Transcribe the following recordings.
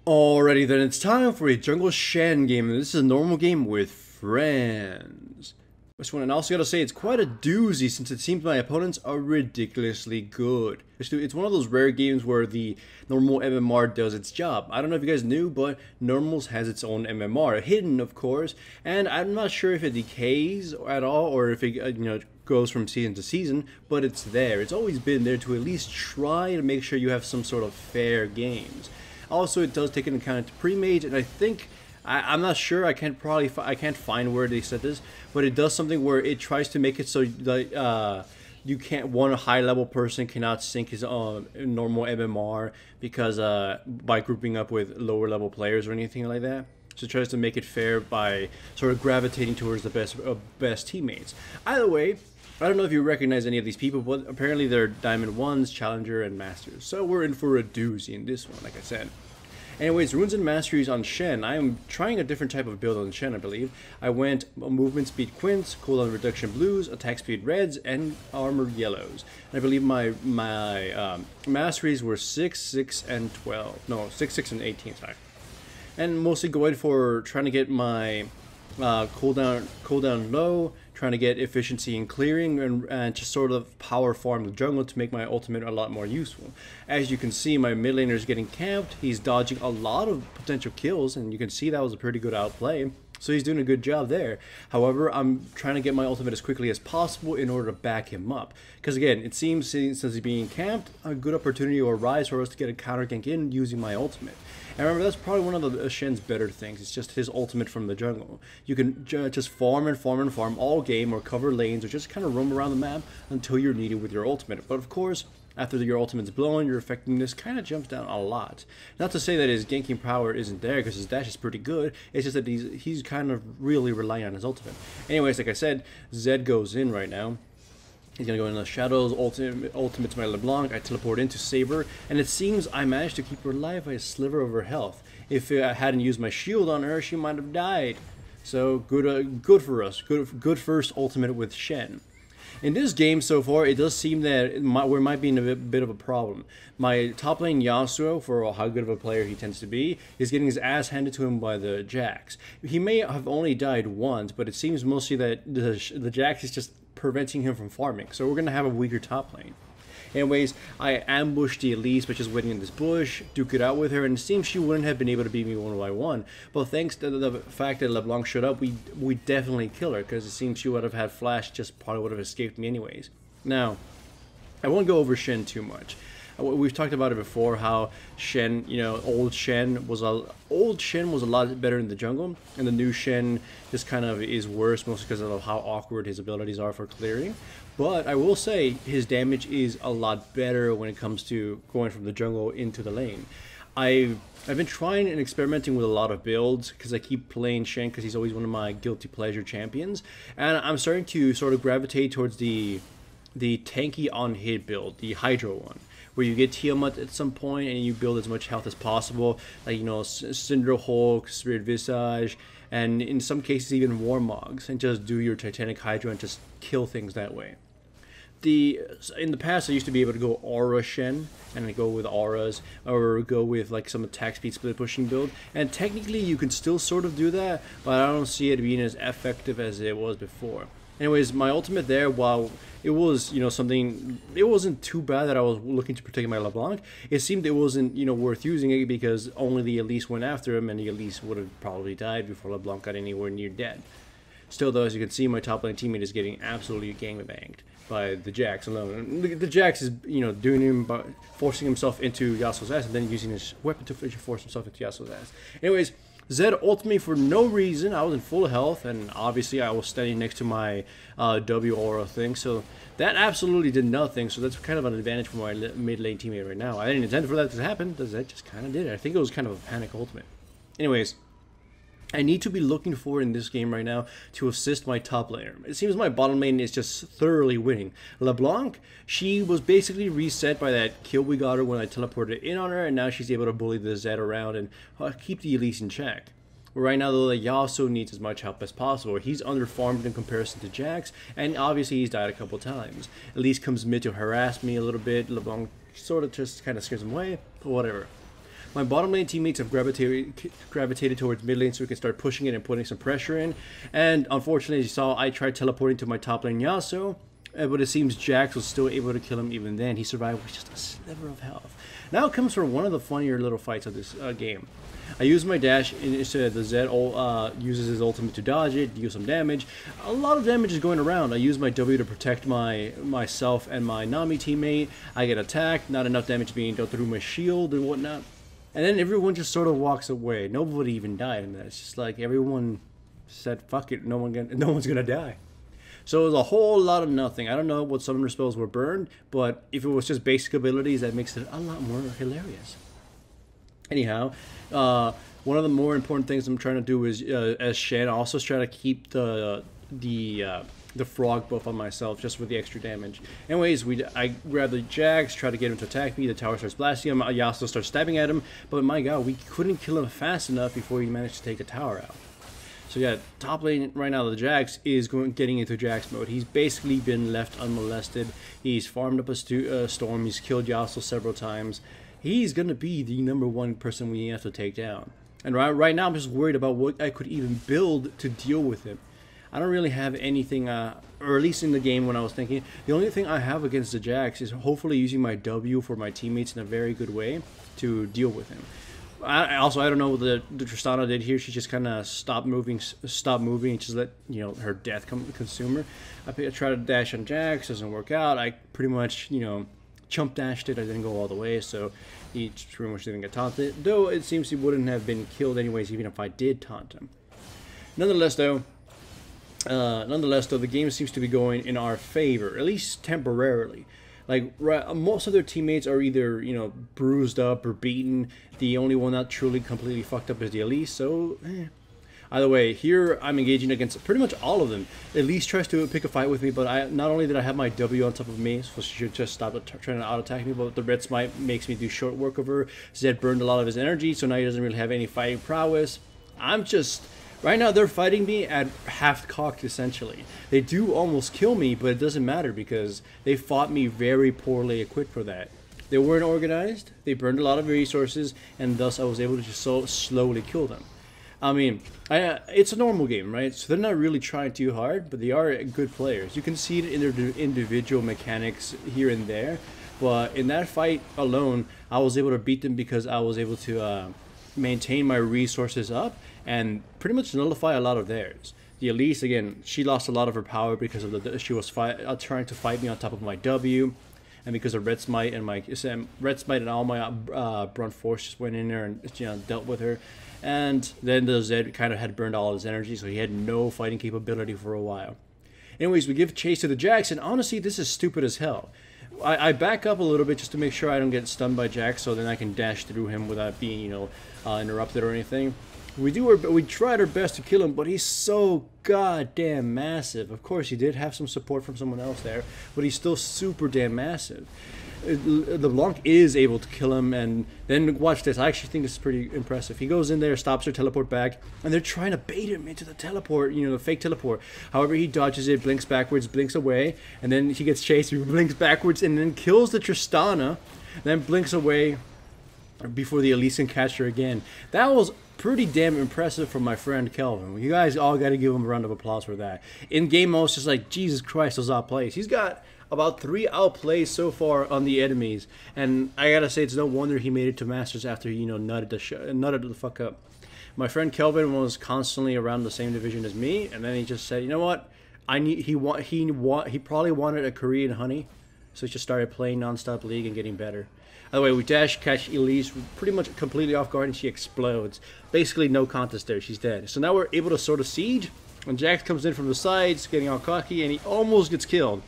Alrighty then, it's time for a Jungle Shen game, and this is a normal game with friends. This one, and I also gotta say, it's quite a doozy since it seems my opponents are ridiculously good. It's one of those rare games where the normal MMR does its job. I don't know if you guys knew, but Normals has its own MMR, hidden of course, and I'm not sure if it decays at all or if it, goes from season to season, but it's there. It's always been there to at least try to make sure you have some sort of fair games. Also, it does take into account pre-made, and I think I'm not sure. I can't find where they said this, but it does something where it tries to make it so that you can't one high level person cannot sync his normal MMR because by grouping up with lower level players or anything like that. So it tries to make it fair by sort of gravitating towards the best teammates. Either way, I don't know if you recognize any of these people, but apparently they're Diamond 1s, Challenger, and Masters. So we're in for a doozy in this one, like I said. Anyways, Runes and Masteries on Shen. I am trying a different type of build on Shen, I believe. I went Movement Speed Quints, Cooldown Reduction Blues, Attack Speed Reds, and Armor Yellows. And I believe my Masteries were 6, 6, and 12. No, 6, 6, and 18, sorry. And mostly going for trying to get my cooldown low, trying to get efficiency in clearing, and just sort of power farm the jungle to make my ultimate a lot more useful. As you can see, my mid laner is getting camped. He's dodging a lot of potential kills, and you can see that was a pretty good outplay. So he's doing a good job there. However, I'm trying to get my ultimate as quickly as possible in order to back him up. Because again, it seems since he's being camped, a good opportunity will arise for us to get a counter gank in using my ultimate. And remember, that's probably one of the Shen's better things. It's just his ultimate from the jungle. You can just farm and farm and farm all game, or cover lanes, or just kind of roam around the map until you're needed with your ultimate. But of course, after your ultimate's blown, your effectiveness kind of jumps down a lot. Not to say that his ganking power isn't there, because his dash is pretty good. It's just that he's kind of really relying on his ultimate. Anyways, like I said, Zed goes in right now. He's going to go in the shadows, ultimate to my LeBlanc, I teleport into Saber, and it seems I managed to keep her alive by a sliver of her health. If I hadn't used my shield on her, she might have died. So good for us, good first ultimate with Shen. In this game so far, it does seem that we might be in a bit of a problem. My top lane Yasuo, for how good of a player he tends to be, is getting his ass handed to him by the Jax. He may have only died once, but it seems mostly that the Jax is just preventing him from farming. So we're going to have a weaker top lane. Anyways, I ambushed the Elise by just waiting in this bush, duke it out with her, and it seems she wouldn't have been able to beat me one by one. But thanks to the fact that LeBlanc showed up, we definitely killed her, because it seems she would have had flash, just probably would have escaped me anyways. Now, I won't go over Shen too much. We've talked about it before, how Shen, old Shen was a lot better in the jungle, and the new Shen just kind of is worse, mostly because of how awkward his abilities are for clearing. But I will say his damage is a lot better when it comes to going from the jungle into the lane. I've been trying and experimenting with a lot of builds because I keep playing Shen because he's always one of my guilty pleasure champions, and I'm starting to sort of gravitate towards the tanky on hit build, the Hydro one, where you get Tiamat at some point and you build as much health as possible, like Cinder Hulk, Spirit Visage, and in some cases even Warmogs, and just do your Titanic Hydra and just kill things that way. In the past, I used to be able to go Aura Shen and I go with auras, or go with like some attack speed split pushing build, and technically you can still sort of do that, but I don't see it being as effective as it was before. Anyways, my ultimate there, while it was, something, it wasn't too bad that I was looking to protect my LeBlanc, it seemed it wasn't, worth using it because only the Elise went after him, and the Elise would have probably died before LeBlanc got anywhere near dead. Still though, as you can see, my top lane teammate is getting absolutely gangbanged by the Jax alone. The Jax is, doing him by forcing himself into Yasuo's ass and then using his weapon to force himself into Yasuo's ass. Anyways, Zed ulted me for no reason. I was in full health, and obviously I was standing next to my W aura thing, so that absolutely did nothing. So that's kind of an advantage for my mid lane teammate right now. I didn't intend for that to happen, but Zed just kind of did it. I think it was kind of a panic ultimate. Anyways, I need to be looking forward in this game right now to assist my top laner. It seems my bottom lane is just thoroughly winning. LeBlanc, she was basically reset by that kill we got her when I teleported in on her, and now she's able to bully the Zed around and keep the Elise in check. Right now though, Yasuo needs as much help as possible. He's underfarmed in comparison to Jax, and obviously he's died a couple times. Elise comes mid to harass me a little bit. LeBlanc sort of just kind of scares him away, but whatever. My bottom lane teammates have gravitated towards mid lane so we can start pushing it and putting some pressure in. And unfortunately, as you saw, I tried teleporting to my top lane Yasuo, but it seems Jax was still able to kill him even then. He survived with just a sliver of health. Now it comes from one of the funnier little fights of this game. I use my dash instead of the Zed uses his ultimate to dodge it, deal some damage. A lot of damage is going around. I use my W to protect myself and my Nami teammate. I get attacked, not enough damage being dealt through my shield and whatnot. And then everyone just sort of walks away. Nobody even died in that. It's just like everyone said, fuck it, no one's gonna die. So it was a whole lot of nothing. I don't know what summoner spells were burned, but if it was just basic abilities, that makes it a lot more hilarious. Anyhow, one of the more important things I'm trying to do is, as Shen, also try to keep the frog buff on myself just with the extra damage. Anyways, I grab the Jax, try to get him to attack me. The tower starts blasting him. Yasuo starts stabbing at him, but my god, we couldn't kill him fast enough before he managed to take the tower out. So yeah, top lane right now, the Jax is getting into Jax mode. He's basically been left unmolested. He's farmed up a storm. He's killed Yasuo several times. He's going to be the #1 person we have to take down. And right now I'm just worried about what I could even build to deal with him. I don't really have anything, or at least in the game when I was thinking, the only thing I have against the Jax is hopefully using my W for my teammates in a very good way to deal with him. I don't know what the Tristana did here. She just kind of stopped moving, and just let her death consume her. I tried to dash on Jax, doesn't work out. I pretty much chump dashed it. I didn't go all the way, so he pretty much didn't get taunted. Though it seems he wouldn't have been killed anyways, even if I did taunt him. Nonetheless, though, the game seems to be going in our favor, at least temporarily. Like, most of their teammates are either, bruised up or beaten. The only one not truly completely fucked up is the Elise, so, Either way, here I'm engaging against pretty much all of them. Elise tries to pick a fight with me, but not only did I have my W on top of me, so she should just stop trying to auto-attack me, but the red smite makes me do short work of her. Zed burned a lot of his energy, so now he doesn't really have any fighting prowess. Right now, they're fighting me at half-cocked, essentially. They do almost kill me, but it doesn't matter because they fought me very poorly equipped for that. They weren't organized, they burned a lot of resources, and thus I was able to just so slowly kill them. I mean, it's a normal game, right? So they're not really trying too hard, but they are good players. You can see it in their individual mechanics here and there, but in that fight alone, I was able to beat them because I was able to maintain my resources up and pretty much nullify a lot of theirs. The Elise, again, she lost a lot of her power because of she was trying to fight me on top of my W, and because of Red Smite and all my Brunt Force just went in there and dealt with her. And then the Zed kind of had burned all his energy, so he had no fighting capability for a while. Anyways, we give chase to the Jax, and honestly, this is stupid as hell. I back up a little bit just to make sure I don't get stunned by Jax, so then I can dash through him without being, interrupted or anything. We tried our best to kill him, but he's so goddamn massive. Of course, he did have some support from someone else there, but he's still super damn massive. LeBlanc is able to kill him, and then watch this. I actually think this is pretty impressive. He goes in there, stops her teleport back, and they're trying to bait him into the teleport, the fake teleport. However, he dodges it, blinks backwards, blinks away, and then he gets chased, he blinks backwards, and then kills the Tristana, then blinks away before the Elise can catch her again. That was pretty damn impressive from my friend Kelvin. You guys all got to give him a round of applause for that. In game mode, it's just like, Jesus Christ, those outplays. He's got about 3 outplays so far on the enemies, and I gotta say, it's no wonder he made it to Masters after he, nutted the fuck up. My friend Kelvin was constantly around the same division as me, and then he just said, you know what, he probably wanted a Korean honey, so he just started playing non-stop League and getting better. By the way, we dash, catch Elise pretty much completely off guard, and she explodes. Basically, no contest there. She's dead. So now we're able to sort of siege, and Jax comes in from the sides, getting all cocky, and he almost gets killed.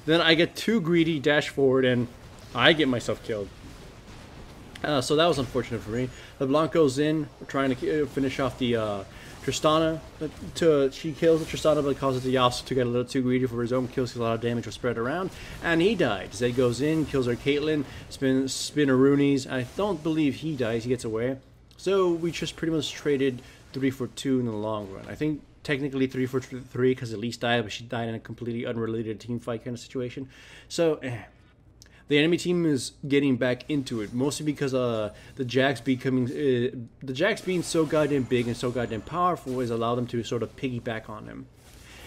Then I get too greedy, dash forward, and I get myself killed. So that was unfortunate for me. LeBlanc goes in, trying to finish off the Tristana. She kills the Tristana, but causes the Yasuo to get a little too greedy for his own kills, because a lot of damage was spread around, and he died. Zed goes in, kills our Caitlyn, spin-a-roonies. I don't believe he dies, he gets away. So we just pretty much traded 3 for 2 in the long run. I think technically 3 for 3 because Elise died, but she died in a completely unrelated team fight kind of situation. So, The enemy team is getting back into it, mostly because the Jax being so goddamn big and so goddamn powerful has allowed them to sort of piggyback on him.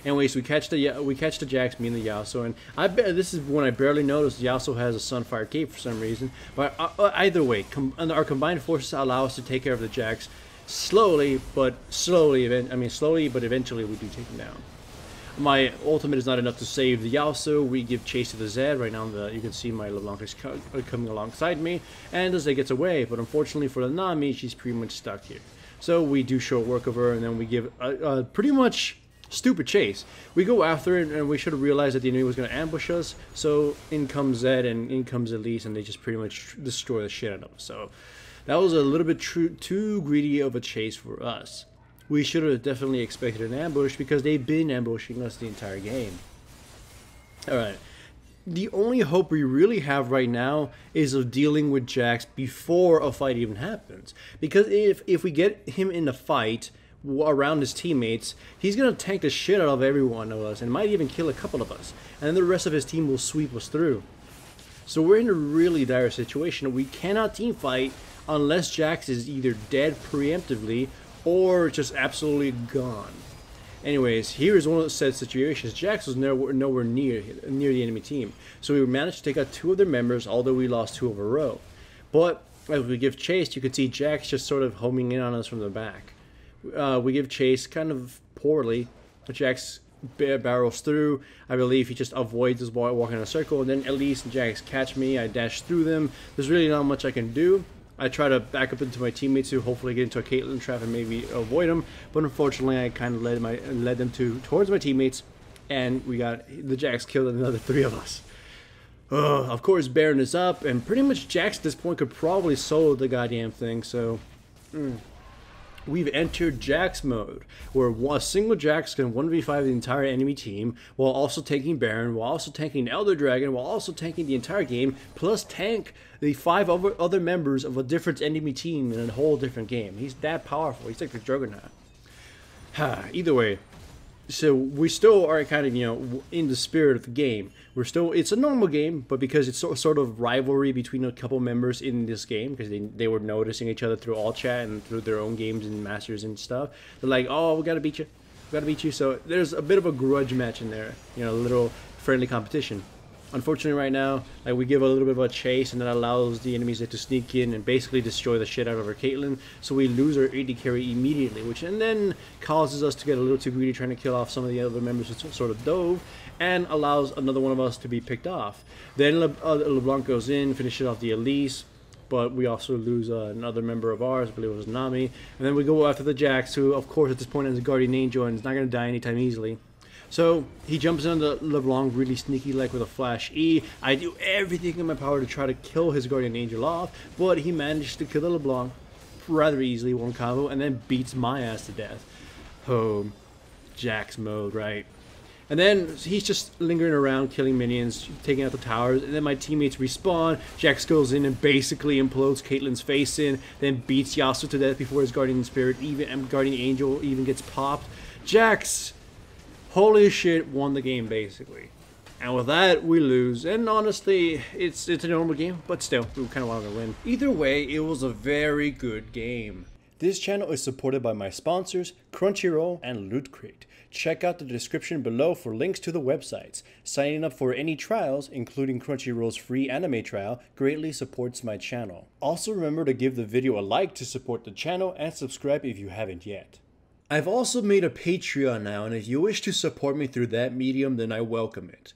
Anyways, we catch the Jax, me and the Yasuo, and I bet this is when I barely noticed Yasuo has a Sunfire Cape for some reason. But either way, our combined forces allow us to take care of the Jax slowly, but eventually we do take him down. My ultimate is not enough to save the Yasuo. We give chase to the Zed. Right now, you can see my LeBlanc is coming alongside me, and the Zed gets away. But unfortunately for the Nami, she's pretty much stuck here. So we do short work of her, and then we give a pretty much stupid chase. We go after it, and we should have realized that the enemy was going to ambush us. So in comes Zed and in comes Elise, and they just pretty much destroy the shit out of us. So that was a little bit too greedy of a chase for us. We should have definitely expected an ambush because they've been ambushing us the entire game. Alright. The only hope we really have right now is of dealing with Jax before a fight even happens. Because if we get him in a fight around his teammates, he's going to tank the shit out of every one of us and might even kill a couple of us. And then the rest of his team will sweep us through. So we're in a really dire situation. We cannot team fight unless Jax is either dead preemptively or just absolutely gone. Anyways, here is one of the said situations. Jax was nowhere near the enemy team. So we managed to take out 2 of their members, although we lost 2 of a row. But as we give chase, you can see Jax just sort of homing in on us from the back. We give chase kind of poorly. Jax barrels through. I believe he just avoids us walking in a circle, and then Elise and Jax catch me. I dash through them. There's really not much I can do. I try to back up into my teammates to hopefully get into a Caitlyn trap and maybe avoid them, but unfortunately I kind of led them towards my teammates, and we got the Jax killed another 3 of us. Of course, Baron is up, and pretty much Jax at this point could probably solo the goddamn thing. So we've entered Jax mode, where a single Jax can 1v5 the entire enemy team, while also taking Baron, while also tanking Elder Dragon, while also tanking the entire game, plus tank the 5 other members of a different enemy team in a whole different game. He's that powerful. He's like the Juggernaut. Either way, so we still are kind of, in the spirit of the game. It's a normal game, but because it's sort of rivalry between a couple members in this game, because they were noticing each other through all chat and through their own games and masters and stuff. They're like, oh, we gotta beat you. We gotta beat you. So there's a bit of a grudge match in there, a little friendly competition. Unfortunately, right now, we give a little bit of a chase, and that allows the enemies to sneak in and basically destroy the shit out of our Caitlyn. So we lose our AD carry immediately, and then causes us to get a little too greedy, trying to kill off some of the other members who sort of dove, and allows another one of us to be picked off. Then LeBlanc goes in, finishes off the Elise, but we also lose another member of ours, I believe it was Nami. And then we go after the Jax, who, of course, at this point is a Guardian Angel and is not going to die anytime easily. So he jumps into LeBlanc really sneaky like with a flash E. I do everything in my power to try to kill his Guardian Angel off, but he managed to kill the LeBlanc rather easily, one combo, and then beats my ass to death. Oh, Jax mode, right? And then he's just lingering around, killing minions, taking out the towers, and then my teammates respawn. Jax goes in and basically implodes Caitlyn's face in, then beats Yasuo to death before his Guardian Angel even gets popped. Jax, holy shit, won the game basically. And with that, we lose. And honestly, it's a normal game, but still, we kind of wanted to win. Either way, it was a very good game. This channel is supported by my sponsors, Crunchyroll and Loot Crate. Check out the description below for links to the websites. Signing up for any trials, including Crunchyroll's free anime trial, greatly supports my channel. Also remember to give the video a like to support the channel and subscribe if you haven't yet. I've also made a Patreon now, and if you wish to support me through that medium, then I welcome it.